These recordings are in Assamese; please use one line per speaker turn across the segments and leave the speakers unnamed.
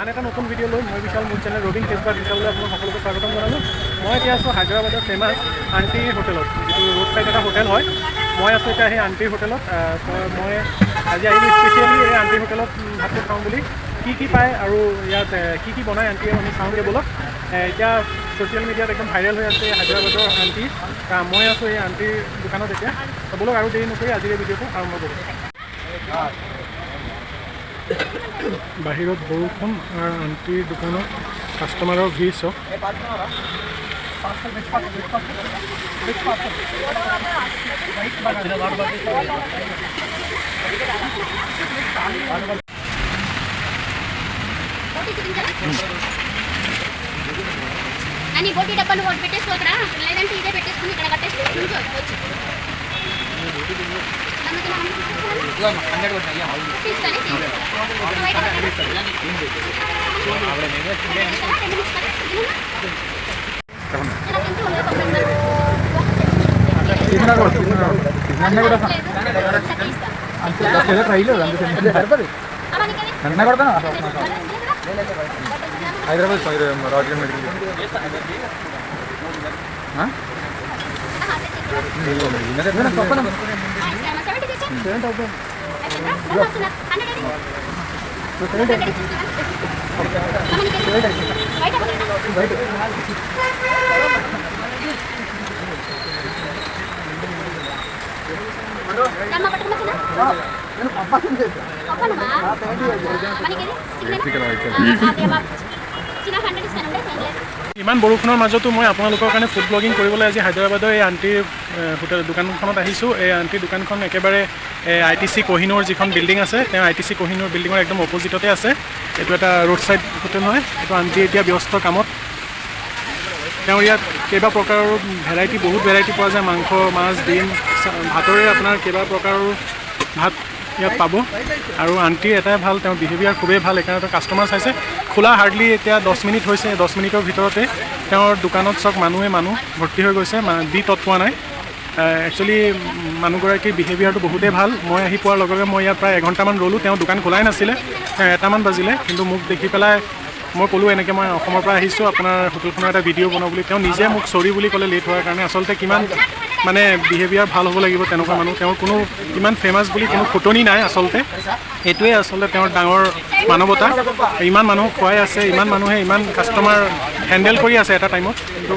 আন এটা নতুন ভিডিঅ' লৈ মই বিশাল মোৰ চেনেল ৰবিন কেছবাৰ বিশাললৈ আপোনাক সকলোকে স্বাগতম জনালোঁ। মই এতিয়া আছোঁ হায়দৰাবাদৰ ফেমাছ আণ্টি হোটেলত, যিটো ৰোড ছাইড এটা হোটেল হয়। মই আছোঁ এতিয়া সেই আণ্টি হোটেলত। মই আজি আহিলোঁ স্পেচিয়েলি এই আণ্টি হোটেলত ভাতটো খাওঁ বুলি। কি পায় আৰু ইয়াত কি বনায় আণ্টিয়ে আমি চাওঁগৈ ব'লক। এতিয়া ছ'চিয়েল মিডিয়াত একদম ভাইৰেল হৈ আছে হায়দৰাবাদৰ আণ্টি। মই আছোঁ এই আণ্টিৰ দোকানত এতিয়া। ব'লক আৰু দেৰি নকৰি আজিৰ এই ভিডিঅ'টো আৰম্ভ কৰোঁ। বাহিৰত বৰষুণ আৰু আণ্টিৰ দোকানত কাষ্টমাৰৰ ভিৰ চাওক।
అని బోటి డబ్బాను ఒకటి పెట్టేసుకో అక్కడ, లేదంటే ఇదే పెట్టేసుకుని ఇక్కడ కట్టేసుకోవచ్చు.
హైదరాబాద్ రాజకీయ మెడికల్
ইমান বৰষুণৰ মাজতো মই আপোনালোকৰ কাৰণে ফুড ব্লগিং কৰিবলৈ আজি হায়দৰাবাদৰ এই আণ্টিৰ হোটেল দোকানখনত আহিছোঁ। এই আণ্টিৰ দোকানখন একেবাৰে ITC কোহিনুৰ যিখন বিল্ডিং আছে, তেওঁ ITC কোহিনুৰ বিল্ডিঙৰ একদম অপজিটতে আছে। এইটো এটা ৰোড ছাইড হোটেল হয়। এইটো আণ্টি এতিয়া ব্যস্ত কামত। তেওঁৰ ইয়াত কেইবা প্ৰকাৰৰ ভেৰাইটি, বহুত ভেৰাইটি পোৱা যায়। মাংস, মাছ, ডিম, ভাতৰে আপোনাৰ কেইবা প্ৰকাৰৰ ভাত ইয়াত পাব। আৰু আণ্টিৰ এটাই ভাল, তেওঁৰ বিহেভিয়াৰ খুবেই ভাল। সেইকাৰণে কাষ্টমাৰ চাইছে। খোলা হাৰ্ডলি এতিয়া 10 মিনিট হৈছে। 10 মিনিটৰ ভিতৰতে তেওঁৰ দোকানত চব মানুহ ভৰ্তি হৈ গৈছে। দি তৎ পোৱা নাই। একচুৱেলি মানুহগৰাকীৰ বিহেভিয়াৰটো বহুতেই ভাল। মই আহি পোৱাৰ লগে লগে মই ইয়াত প্ৰায় এঘণ্টামান ৰ'লোঁ। তেওঁ দোকান খোলাই নাছিলে, 1টামান বাজিলে। কিন্তু মোক দেখি পেলাই মই ক'লোঁ এনেকৈ মই অসমৰ পৰা আহিছোঁ, আপোনাৰ হোটেলখনৰ এটা ভিডিঅ' বনাওঁ বুলি। তেওঁ নিজে মোক চৰি বুলি ক'লে লেট হোৱাৰ কাৰণে। আচলতে কিমান মানে বিহেভিয়াৰ ভাল হ'ব লাগিব তেনেকুৱা মানুহ। তেওঁৰ কোনো ইমান ফেমাছ বুলি কোনো ফুটনি নাই। আচলতে এইটোৱে আচলতে তেওঁৰ ডাঙৰ মানৱতা। ইমান মানুহ খুৱাই আছে, ইমান মানুহে ইমান কাষ্টমাৰ হেণ্ডেল কৰি আছে এটা টাইমত। কিন্তু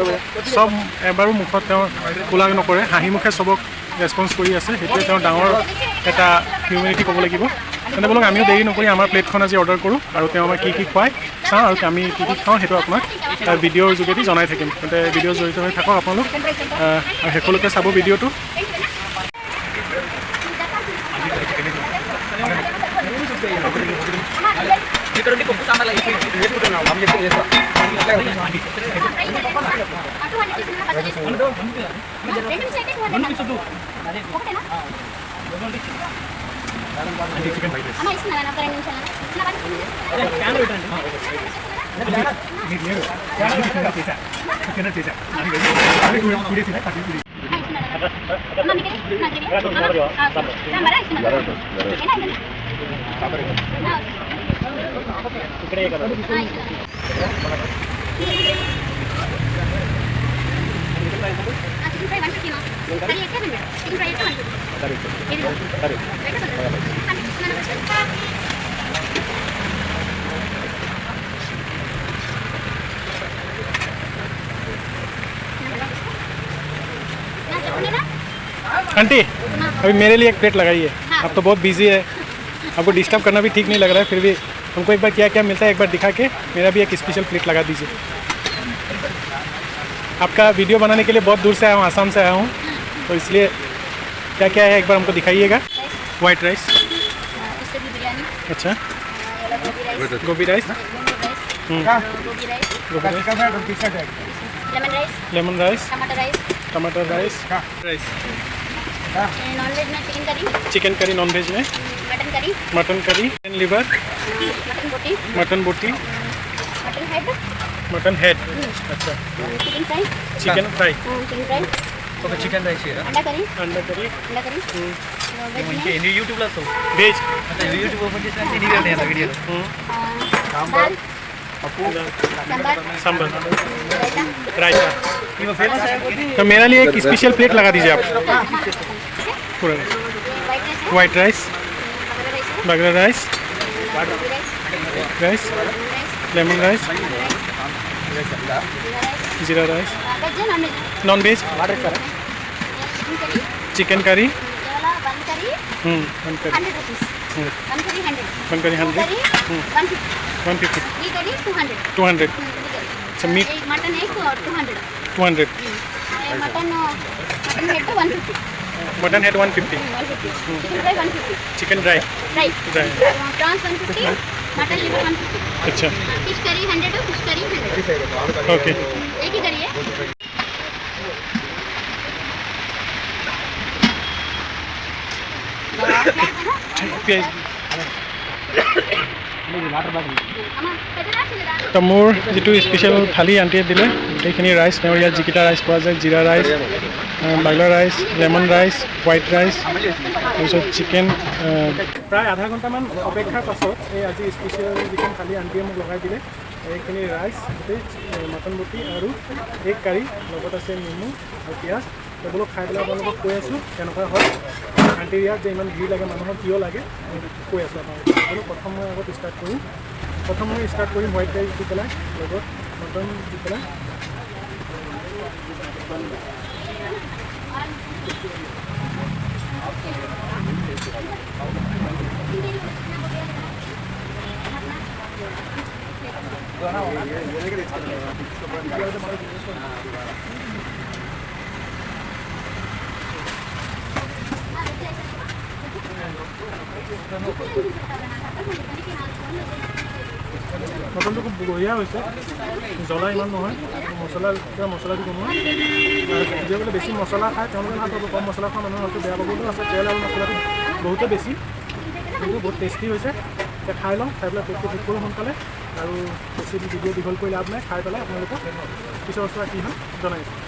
চব এবাৰো মুখত তেওঁ খোলা নকৰে, হাঁহি মুখে চবক ৰেচপন্স কৰি আছে। সেইটোৱে তেওঁৰ ডাঙৰ এটা হিউমেনিটি ক'ব লাগিব। তেনে ব'লক আমিও দেৰি নকৰি আমাৰ প্লেটখন আজি অৰ্ডাৰ কৰোঁ আৰু তেওঁ আমাক কি খুৱাই চাওঁ আৰু আমি কি খাওঁ সেইটো আপোনাক ভিডিঅ'ৰ যোগেদি জনাই থাকিম। তেন্তে ভিডিঅ' জড়িত হৈ থাকক আপোনালোক আৰু শেষলৈকে চাব ভিডিঅ'টো। आंटी अभी मेरे लिए एक प्लेट लगाइए। आप तो बहुत बिजी है, आपको डिस्टर्ब करना भी ठीक नहीं लग रहा है। फिर भी हमको एक बार क्या क्या मिलता है एक बार दिखा के मेरा भी एक स्पेशल प्लेट लगा दीजिए। आपका वीडियो बनाने के लिए बहुत दूर से आया हूँ, आसाम से आया हूँ, तो इसलिए क्या क्या है एक बार हमको दिखाइएगा। वाइट राइस, अच्छा, गोभी राइस, लेमन राइस, टमाटर राइस,
नॉनवेज में
चिकन करी, नॉन वेज में मटन करी, लिवर, मटन बोटी, मटन हेड, अच्छा, चिकन फ्राई,
ఒక చికెన్ రైస్
अंडा करी,
యూట్యూబ్లో
वेज,
యూట్యూబ్ ఓపెన్ చేసినా వీడియో సాంబార్
सांबर
रायता
रायता
ये फेमस है
तो मेरे लिए एक स्पेशल प्लेट लगा दीजिए आप पूरा
ये वाइट राइस है
white rice
bagara rice
bagara rice lemon rice jeera rice
veg
non veg chicken curry
one curry 100 rupees one curry 100
one curry 100
करी 150
150
ये करी 200
200 अच्छा मीट
एक मटन एक 200
200
ये mutton head 150
mutton head 150
chicken fry 150
chicken dry
fry
dry
prawns 150 mutton liver 150
अच्छा
fish curry 100 fish curry 100
okay
एक ही करिए
प्याज
अम्मा पेटला चलेगा
তো মোৰ যিটো স্পেচিয়েল থালি আণ্টিয়ে দিলে গোটেইখিনি ৰাইচ তেওঁৰ ইয়াত যিকেইটা ৰাইচ পোৱা যায় জিৰা ৰাইচ বাগলা rice lemon rice white rice তাৰপিছত চিকেন প্ৰায় আধা ঘণ্টামান অপেক্ষাৰ পাছত এই আজি স্পেচিয়েল যিখন থালি আণ্টিয়ে মোক লগাই দিলে এইখিনি ৰাইচ গোটেই মটন বটি আৰু এগ কাৰী লগত আছে নেমু আৰু পিঁয়াজ এইবোৰ খাই পেলাই আপোনালোকক কৈ আছোঁ কেনেকুৱা হয় আণ্টিৰ ইয়াত যে ইমান ভিৰ লাগে মানুহৰ কিয় লাগে কৈ আছোঁ আপোনালোকক প্ৰথম মই আগত ষ্টাৰ্ট কৰিম হোৱাইট ৰাইচ দি পেলাই লগত মটন দি পেলাই মটনটো খুব বঢ়িয়া হৈছে জ্বলা ইমান নহয় মছলা দি বনোৱা যিসকলে বেছি মছলা খায় তেওঁলোকে ভাল পাব কম মছলা খোৱা মানুহৰ হয়তো বেয়া পাবলৈও আছে তেল আৰু মছলাটো বহুতে বেছি কিন্তু বহুত টেষ্টি হৈছে এতিয়া খাই লওঁ খাই পেলাই পেটটো ঠিক কৰোঁ সোনকালে আৰু বেছি ভিডিঅ' দীঘল কৰি লাভ নাই খাই পেলাই আপোনালোকক পিছৰ বস্তু কি হয় জনাই আছোঁ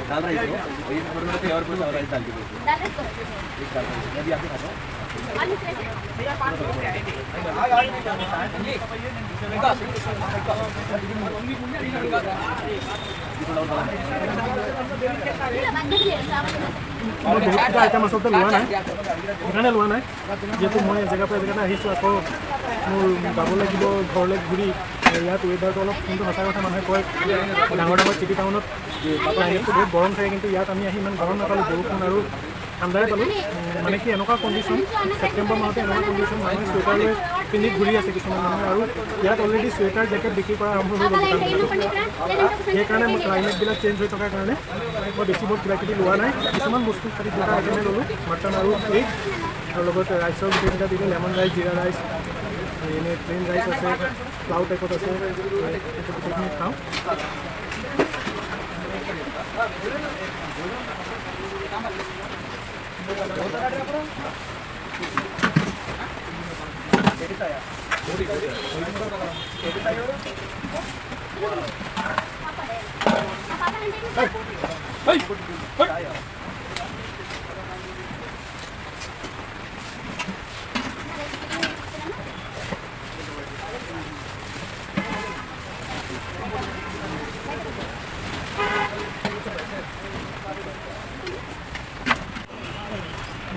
दाल राइस हो वही थोड़ा और कुछ और राइस डाल दीजिए
दाल राइस करो
एक दाल राइस अभी आप खाता
आलू फ्राई
মই বহুতকেইটা আইটেম আচলতে লোৱা নাই সেইকাৰণে লোৱা নাই যিহেতু মই এজেগাৰ পৰা এজেগালৈ আহিছোঁ আকৌ মোৰ যাব লাগিব ঘৰলৈ ঘূৰি ইয়াত ৱেডাৰটো অলপ কিন্তু সঁচা কথা মানুহে কয় ডাঙৰ চিটি টাউনত ক্লাইমেটটো বহুত গৰম থাকে কিন্তু ইয়াত আমি আহি ইমান গৰম নাপালোঁ বৰষুণ আৰু ঠাণ্ডাই পালোঁ মানে কি এনেকুৱা কণ্ডিশ্যন ছেপ্টেম্বৰ মাহতে এনেকুৱা কণ্ডিশ্যন মানুহে চুৱেটাৰ লৈ পিন্ধি ঘূৰি আছে কিছুমান মানুহে আৰু ইয়াত অলৰেডি চুৱেটাৰ জেকেট বিক্ৰী কৰা আৰম্ভ হৈ গ'ল সেইকাৰণে মই ক্লাইমেটবিলাক চেঞ্জ হৈ থকাৰ কাৰণে মই বেছি বহুত কিবাকিবি লোৱা নাই কিছুমান বস্তু খালি দুটা আইটেমে ল'লোঁ মটন আৰু এগ আৰু লগত ৰাইচৰ গোটেইকেইটা দিলোঁ লেমন ৰাইচ জিৰা ৰাইচ এনেই প্লেইন ৰাইচ আছে প্লাউ টাইপত আছে গোটেইখিনি খাওঁ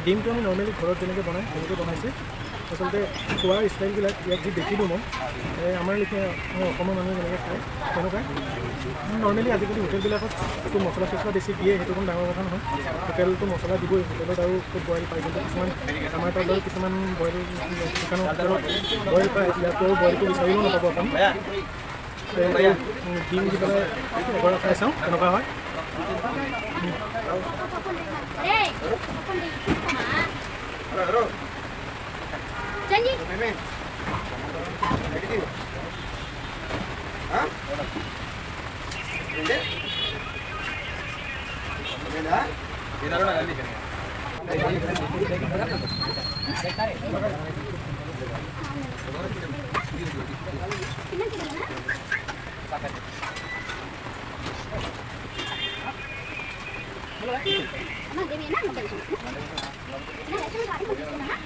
ডিমটো আমি নৰ্মেলি ঘৰত যেনেকৈ বনাই তেনেকৈ বনাইছে আচলতে খোৱাৰ ষ্টাইলবিলাক ইয়াত যি দেখিলোঁ মই আমাৰ লেখীয়া অসমৰ মানুহে যেনেকৈ খায় তেনেকুৱাই নৰ্মেলি আজিকালি হোটেলবিলাকত একো মছলা চছলা বেছি দিয়ে সেইটো কোনো ডাঙৰ কথা নহয় হোটেলটো মছলা দিবই হোটেলত আৰু খুব বইল পায় কিন্তু কিছুমান আমাৰ তাত বাৰু কিছুমান বইল দোকানৰ হোটেলত বইল পায় ইয়াতো বইলটো বিচাৰিলেও নাপাব আপুনি ডিম দি পেলাই এবাৰ খাই চাওঁ কেনেকুৱা হয়
Janji. Emang dia enak nggak begitu? Nah, saya nggak ada begitu nah.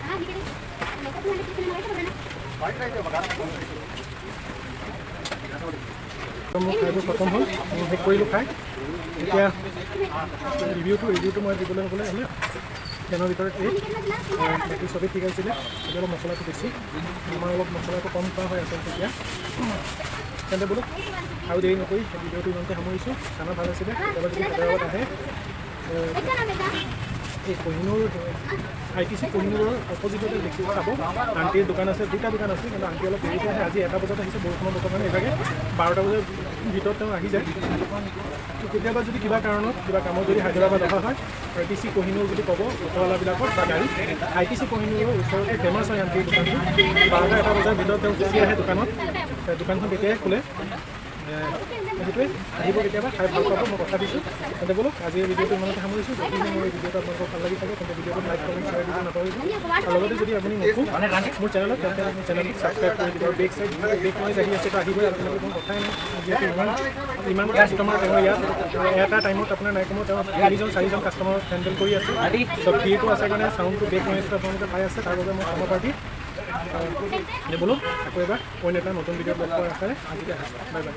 Ah, dikit. Mereka tuh nanti kita mereka bagaimana?
মোৰ খাইটো খতম হ'ল শেষ কৰিলোঁ খাই এতিয়া ৰিভিউটো মই দিবলৈ হ'বলৈ হ'লে ফেনৰ ভিতৰত এই বাকী চবেই ঠিক আছিলে এতিয়া অলপ মছলাটো বেছি আমাৰ অলপ মছলাটো কম খোৱা হৈ আছে তেতিয়া তেন্তে বোলো আৰু দেৰি নকৰি ভিডিঅ'টো ইমানতে সামৰিছোঁ খানা ভাল আছিলে কেতিয়াবা যদি হায়দৰাবাদ আহে এই কোহিনুৰ ITC কোহিনুৰৰ অপজিটতে দেখি চাব আণ্টিৰ দোকান আছে দুটা দোকান আছে কিন্তু আণ্টি অলপ দেৰিকৈ আহে আজি 1টা বজাত আহিছে বৰষুণৰ বতৰ কাৰণে এইভাগে 12টা বজাৰ ভিতৰত তেওঁ আহি যায় কেতিয়াবা যদি কিবা কাৰণত কিবা কামত যদি হায়দৰাবাদ অহা হয় ITC কোহিনুৰ বুলি ক'ব অটোৱালাবিলাকৰ বা গাড়ী ITC কোহিনুৰৰ ওচৰতে ফেমাছ হয় আণ্টিৰ দোকানটো 12টা 1টা বজাৰ ভিতৰত তেওঁ গুচি আহে দোকানখন তেতিয়াই খোলে সেইটোৱে আহিব কেতিয়াবা খাই ভাল পাব মই কথা দিছোঁ তেন্তে বোলো আজিৰ ভিডিঅ'টো ইমানতে সামৰিছোঁ যদি মোৰ এই ভিডিঅ'টো আপোনালোকৰ ভাল লাগি থাকে তেন্তে ভিডিঅ'টো লাইক কমেণ্ট শ্বেয়াৰ দিব নাপাহৰিব আৰু লগতে যদি আপুনি নতুন মোৰ চেনেলত তেন্তে মোৰ চেনেলটো ছাবস্ক্ৰাইব কৰি দিব বেক চাইড বেক নইজ আহি আছে তো আহিবই আপোনালোকে কোনো কথাই নাই যিহেতু ইমান কাষ্টমাৰ তেওঁ ইয়াত এটা টাইমত আপোনাৰ নাই কমেও তেওঁ 3জন 4জন কাষ্টমাৰ হেণ্ডেল কৰি আছে তো ভিৰটো আছে কাৰণে চাউণ্ডটো বেক নইজটো আপোনালোকে পাই আছে তাৰ বাবে মই ক্ষমা প্ৰাৰ্থী বোলো আকৌ এবাৰ অন্য এটা নতুন ভিডিঅ'ত লগ পোৱাৰ আশাৰে আজিলৈ আহিছোঁ বাই বাই